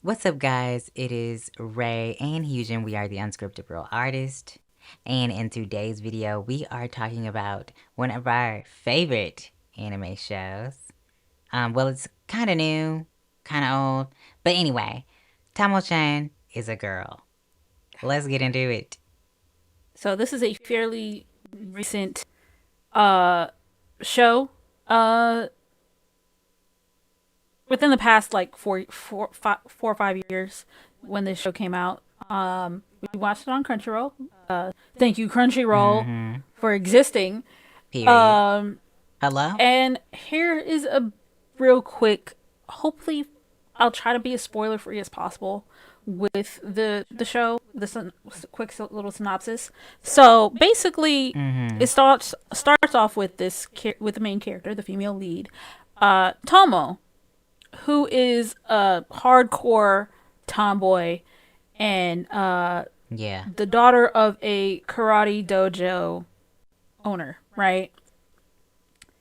What's up, guys? It is Ray and Hujan. We are the Unscripted Real Artist. And in today's video, we are talking about one of our favorite anime shows. Well, it's kind of new, kind of old. But anyway, Tomo-chan is a girl. Let's get into it. So this is a fairly recent uh show. Uh Within the past like 4 or 5 years when this show came out. We watched it on Crunchyroll. Thank you Crunchyroll Mm-hmm. for existing. Period. Um Hello? and here is a real quick, hopefully I'll try to be as spoiler free as possible with the show. Quick little synopsis. So basically, Mm-hmm. it starts off with with the main character, the female lead, Tomo, who is a hardcore tomboy and Yeah. the daughter of a karate dojo owner, right?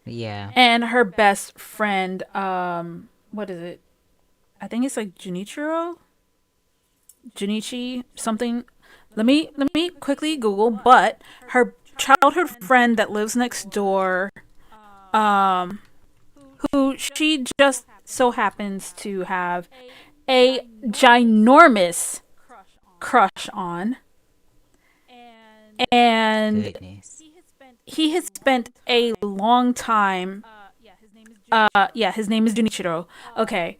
Yeah. And her best friend, what is it? I think it's like Junichi something. Let me quickly Google. But her childhood friend that lives next door, um, who she just so happens to have a ginormous crush on, and Goodness. he has spent a long time. Yeah, his name is Junichiro. Okay,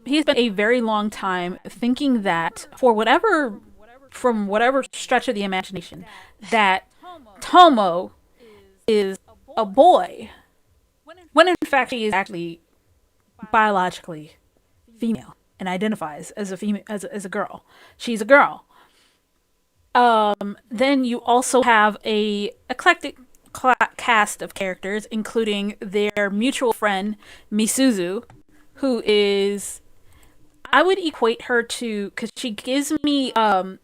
he spent a very long time thinking that from whatever stretch of the imagination, that Tomo is a boy, when in fact she is actually biologically female and identifies as a female, as a girl. She's a girl. Then you also have a eclectic cast of characters, including their mutual friend Misuzu, who is, I would equate her to, because she gives me Feneko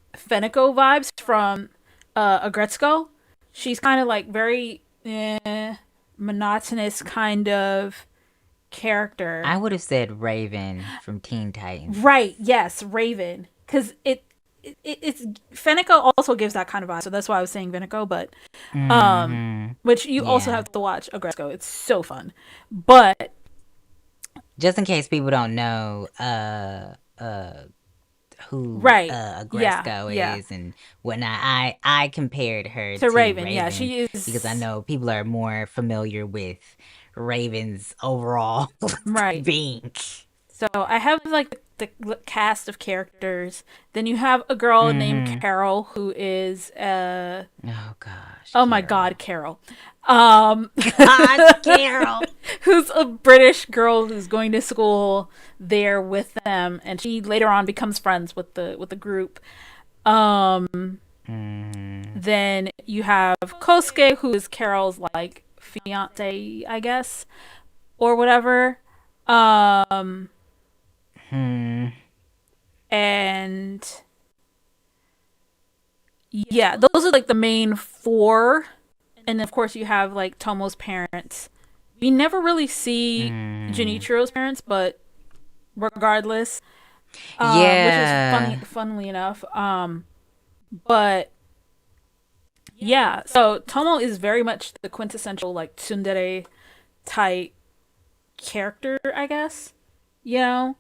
vibes from Agretsuko. She's kind of like very monotonous kind of character. I would have said Raven from Teen Titans. Right? Yes, Raven. Because it's Feneko also gives that kind of vibe, so that's why I was saying Feneko. But Mm-hmm. which you also Yeah. have to watch Agretsuko. It's so fun. But Just in case people don't know who right, yeah, Agresco yeah, is and whatnot, I compared her to to Raven. Yeah, Raven she because I is. know people are more familiar with Raven's overall Right. being. So I have like the cast of characters. Then you have a girl named Mm-hmm. Carol who is Oh gosh, oh my Carol. god, Carol. Um Gosh, Carol. who's a British girl who's going to school there with them, and she later on becomes friends with the group. Um Mm-hmm. then you have Kosuke, who is Carol's like fiance, I guess, or whatever. Um Hmm. and yeah, those are like the main four. And then of course you have like Tomo's parents. We never really see Mm. Junichiro's parents, but regardless, which is Yeah. funnily enough. But yeah, so Tomo is very much the quintessential like tsundere type character, I guess. You know,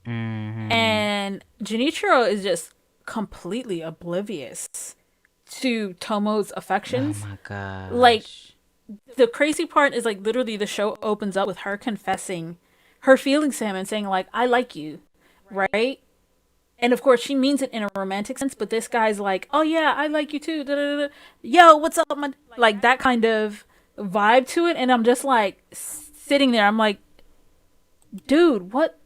Mm-hmm. and Junichiro is just completely oblivious to Tomo's Oh affections. my Like, gosh. the crazy part is like literally the show opens up with her confessing her feelings to him and saying like I like you, right? And of course she means it in a romantic sense, but this guy's like, "Oh yeah, I like you too." Da, da, da. Yo, what's up, man? Like that kind of vibe to it, and I'm just like sitting there. I'm like, "Dude, what?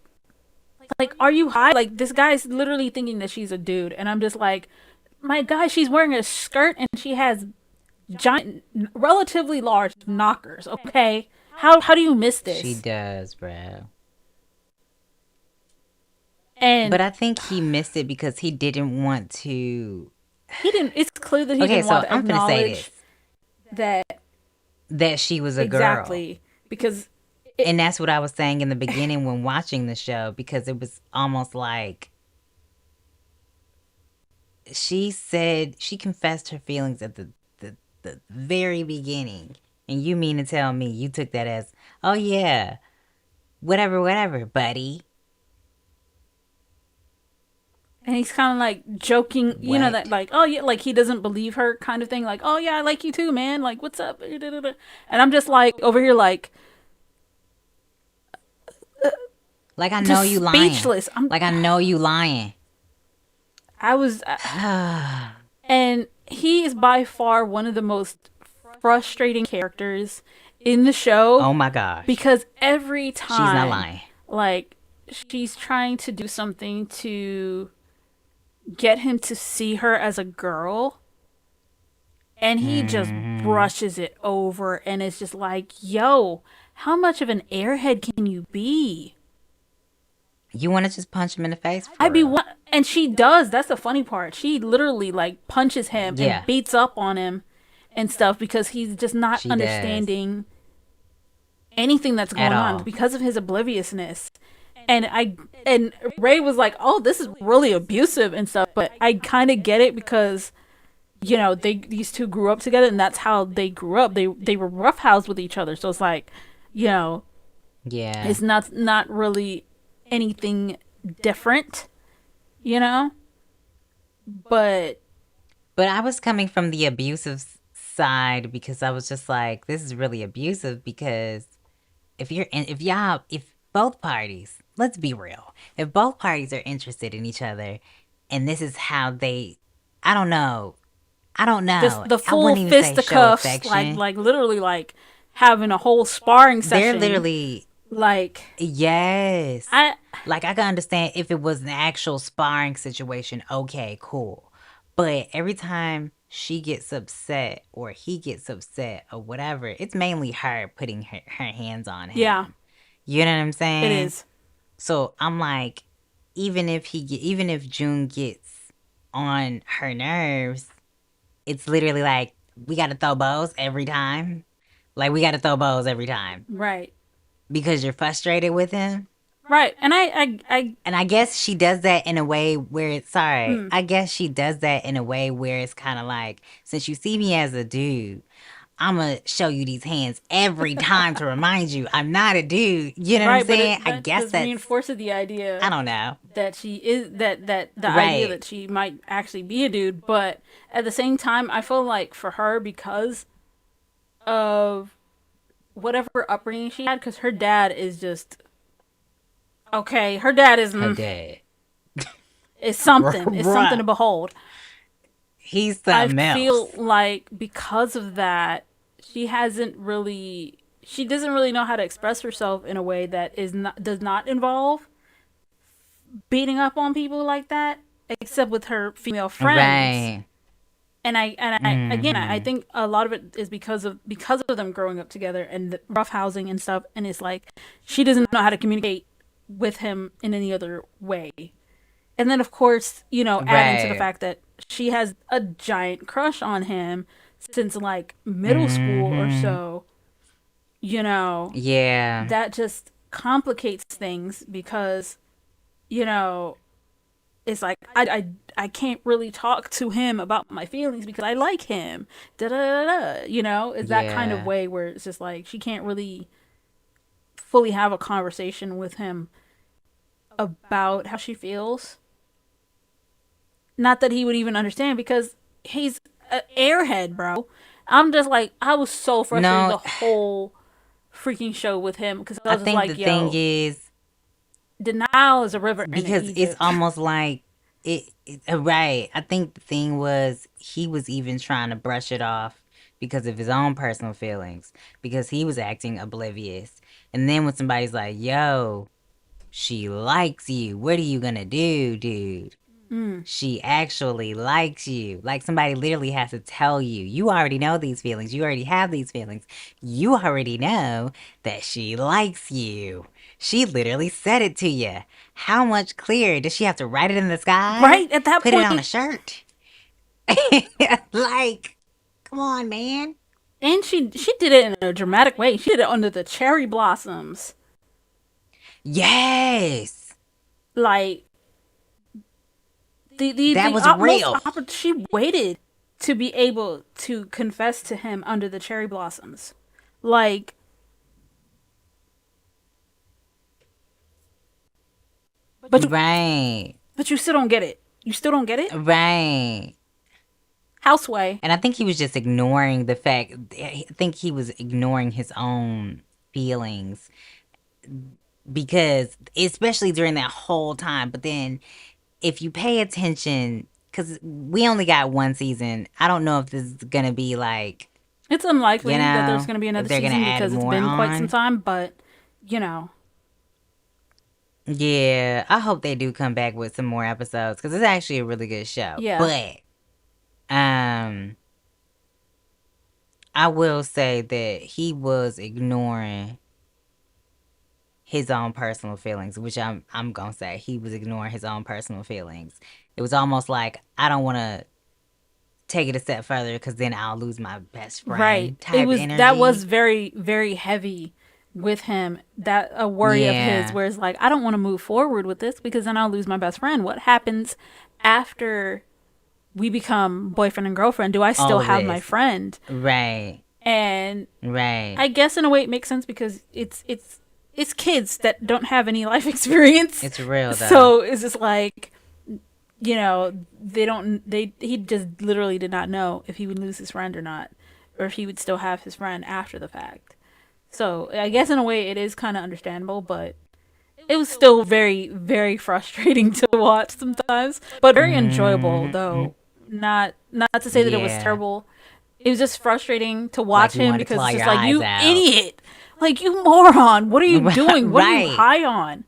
Like are you high?" Like this guy's literally thinking that she's a dude, and I'm just like, "My guy, she's wearing a skirt and she has giant, relatively large knockers. Okay, how do you miss She this?" does, bro. And But I think he missed it because he didn't want to. he didn't. It's clear that he Okay, didn't want so to I'm finna say acknowledge this, that that she was a girl. exactly, because And that's what I was saying in the beginning when watching the show, because it was almost like she confessed her feelings at the very beginning. And you mean to tell me you took that as, oh yeah, whatever, buddy. And he's kind of like joking, that What? like, oh yeah, like he doesn't believe her kind of thing. Like, oh yeah, I like you too, man. Like, what's up? And I'm just like over here, like, Like I know just you lying. speechless. Like I know you lying. I was, and he is by far one of the most frustrating characters in the show Oh my gosh. because every She's not time, lying. like, she's trying to do something to get him to see her as a girl, and he just Hmm. brushes it over, and it's just like, yo, how much of an airhead can you be? You want to just punch him in the face I'd for be real? one, and she does. That's the funny part. She literally like punches him and Yeah, beats up on him and stuff because he's just not she does. understanding anything that's At going on all. because of his obliviousness. And Ray was like, "Oh, this is really abusive and stuff," but I kind of get it because these two grew up together, and that's how they grew up. They were roughhoused with each other, so it's like, you know, Yeah. it's not really anything different, you know. But But I was coming from the abusive side because I was just like, this is really abusive because if both parties, let's be real, if both parties are interested in each other and this is how they, I don't know, I don't this know, the I full wouldn't even say show fisticuffs, affection. like literally like having a whole sparring They're session, literally, like yes. I Like I can understand if it was an actual sparring situation, okay, cool. But every time she gets upset or he gets upset or whatever, it's mainly her putting her hands on yeah, him. You know what I'm it saying? is. So I'm like, even if June gets on her nerves, it's literally like we gotta throw bows every time. Like we gotta throw bows every time Right. because you're frustrated with him. Right. And I And I guess she does that in a way where it's sorry. mm, I guess she does that in a way where it's kind of like, since you see me as a dude, I'm gonna show you these hands every time to remind you I'm not a dude. You know what I'm right, but saying? it I that guess just that's, reinforces the I idea don't know. that she is that the idea Right. that she might actually be a dude, but at the same time, I feel like for her because of whatever upbringing she had, because her dad is just okay. Her dad Her dad. is something. It's something Bruh. to behold. He's I something feel else. like because of that, she doesn't really know how to express herself in a way that is not does not involve beating up on people like that, except with her female friends. Right. And I again, I Hmm. think a lot of it is because of them growing up together and the roughhousing and stuff. And it's like she doesn't know how to communicate with him in any other way. And then of course, add into the Right. fact that she has a giant crush on him since like middle school or Hmm. so. You know, Yeah. that just complicates things because you know it's like I can't really talk to him about my feelings because I like him. Da da da da. Is that kind of Yeah. way where it's just like she can't really fully have a conversation with him about how she feels. Not that he would even understand because he's an airhead, bro. I'm just like I was so frustrated No, the whole freaking show with him because I I was just think the like, thing yo, is, denial is a river in because it's Egypt. almost like right. I think the thing was he was even trying to brush it off because of his own personal feelings because he was acting oblivious. And then when somebody's like, "Yo, she likes you. What are you gonna do, dude?" Mm, She actually likes you. Like somebody literally has to tell you. You already know these feelings. You already have these feelings. You already know that she likes you. She literally said it to you. How much clearer? Does she have to write it in the sky? right at that Put it on a point, shirt? Like, come on, man. And she did it in a dramatic way. She did it under the cherry blossoms. Yes, Like that the was utmost real. she waited to be able to confess to him under the cherry blossoms. Like, but Right, but you still don't get it. You still don't get it. right. Houseway. And I think he was just ignoring the fact. I think he was ignoring his own feelings because, especially during that whole time. But then, if you pay attention, because we only got one season, I don't know if this is gonna be like, It's you unlikely that there's know, going to be if another they're gonna season add because it's more been quite some on. time. But you know, Yeah, I hope they do come back with some more episodes because it's actually a really good show. yeah, But um, I will say that he was ignoring his own personal feelings, which I'm gonna say he was ignoring his own personal feelings. It was almost like I don't want to take it a step further because then I'll lose my best right. friend It type was that was energy. very heavy with him. That a worry of his, Yeah, where it's like, I don't want to move forward with this because then I'll lose my best friend. What happens after we become boyfriend and girlfriend? Do I all still of have my this. friend? Right, And right. I guess in a way it makes sense because it's kids that don't have any life experience. It's real though. So it's just like, they don't they he just literally did not know if he would lose his friend or not, or if he would still have his friend after the fact. So I guess in a way it is kind of understandable, but it was still very frustrating to watch sometimes, but very enjoyable Mm, though. Not to say that it was yeah, terrible. It was just frustrating to like watch you him wanted to because claw it's just your like, eyes you out. idiot, like, you moron, what are you doing, what are you Right, high on?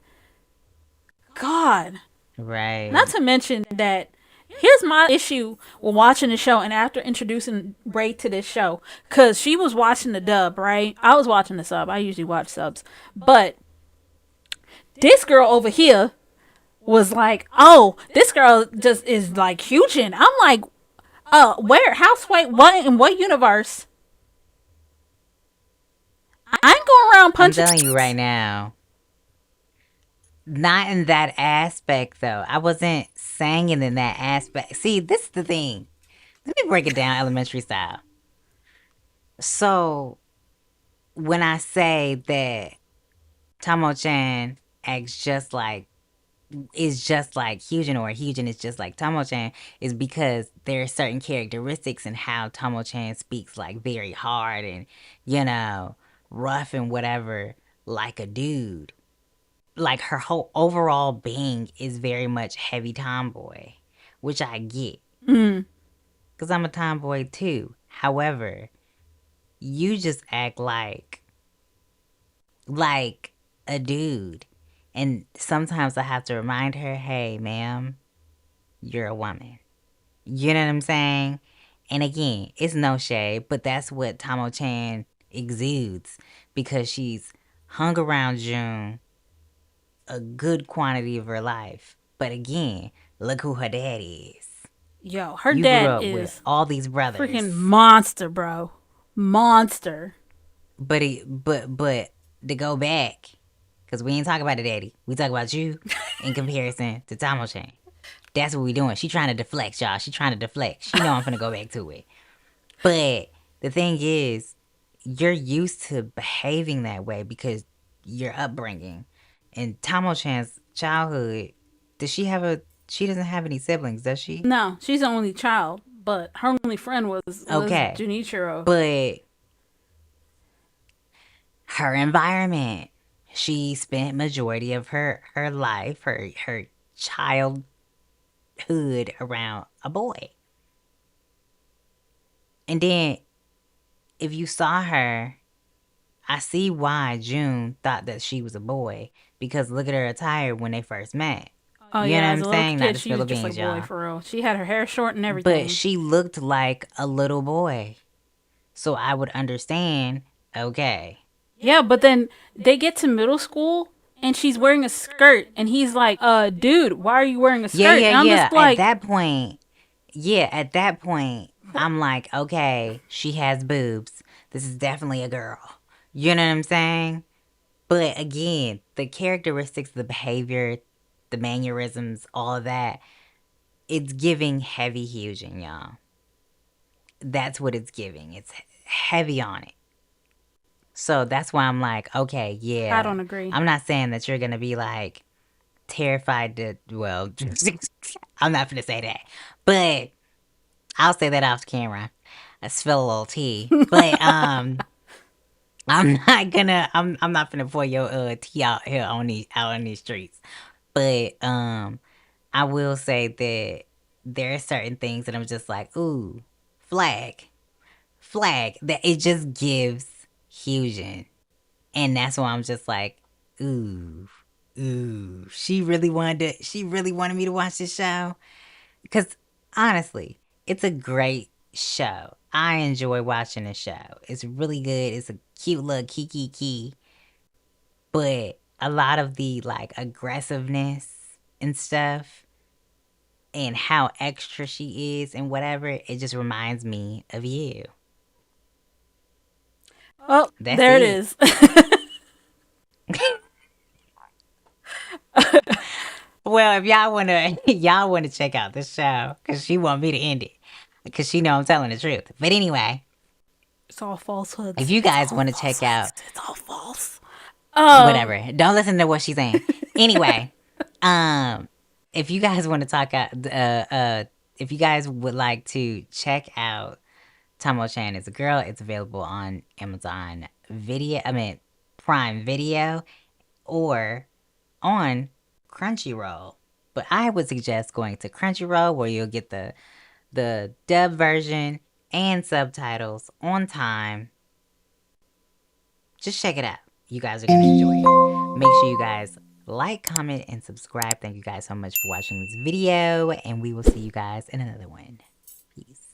God. Not right. to mention that, here's my issue with watching the show and after introducing Ray to this show, because she was watching the dub, right? I was watching the sub. I usually watch subs. But this girl over here was like, oh, this girl just is like huge. And I'm like, where? Houseway? What? In what universe? I ain't going around I'm punching. telling you right now. Not in that aspect though. I wasn't saying it in that aspect. See, this is the thing. Let me break it down elementary style. So when I say that Tomo-chan acts just like is just like Hyujin or Hyujin is just like Tomo-chan is because there are certain characteristics in how Tomo-chan speaks like very hard and you know rough and whatever like a dude. Like her whole overall being is very much heavy tomboy, which I get Mm, because I'm a tomboy too. However, you just act like a dude, and sometimes I have to remind her, "Hey, ma'am, you're a woman." You know what I'm saying? And again, it's no shade, but that's what Tomo Chan exudes because she's hung around June a good quantity of her life. But again, look who her dad is. yo, her You grew dad up with is all these freaking brothers, monster, bro. Monster. but to go back, because we ain't talking about the daddy, we talk about you in comparison to Tomo Chan. That's what we doing. She trying to deflect, y'all. She trying to deflect. She know I'm finna go back to it. But the thing is, you're used to behaving that way because your upbringing. And Tomo Chan's childhood, does she have a? She doesn't have any siblings, does she? No, she's the only child, but her only friend was Okay, Junichiro. but her environment, she spent majority of her life, her childhood around a boy. And then if you saw her, I see why June thought that she was a boy because look at her attire when they first met. Oh You know yeah, what as I'm a little saying? Not kid, to she spill was the just like beans, a boy y'all. for real. She had her hair short and But everything. she looked like a little boy. So I would understand, okay. Yeah, but then they get to middle school and she's wearing a skirt and he's like, dude, why are you wearing a Yeah, skirt? yeah, And I'm yeah. just like, At that point, I'm like, okay, she has boobs. This is definitely a girl. You know what I'm saying? But again, the characteristics, the behavior, the mannerisms, all of that, it's giving heavy Hyujin, y'all. That's what it's giving. It's heavy on it. So that's why I'm like, okay, I yeah. don't agree. I'm not saying that you're gonna be like terrified to, well, I'm not gonna say that, but I'll say that off camera. I spill a little tea, but I'm not gonna pour your tea out here on these streets. But I will say that there are certain things that I'm just like, ooh, flag, flag. That it just gives fusion, and that's why I'm just like, ooh, ooh. She really wanted me to watch this show because honestly, it's a great show. I enjoy watching the show. It's really good. It's a cute little key, but a lot of the like aggressiveness and stuff and how extra she is and whatever, it just reminds me of you. Oh, That's there it it. is. Well, if y'all wanna y'all wanna check out the show, cause she want me to end it, cause she know I'm telling the truth. But anyway, It's all if falsehoods. you It's guys all want to check out falsehoods. It's all false. whatever, don't listen to what she's saying. Anyway, um, if you guys want to talk out, if you guys would like to check out Tomo Chan is a girl, it's available on Amazon Video. I mean Prime Video or on Crunchyroll. But I would suggest going to Crunchyroll where you'll get the dub version and subtitles on time. Just check it out. You guys are gonna enjoy it. Make sure you guys like, comment, and subscribe. Thank you guys so much for watching this video, and we will see you guys in another one. Peace.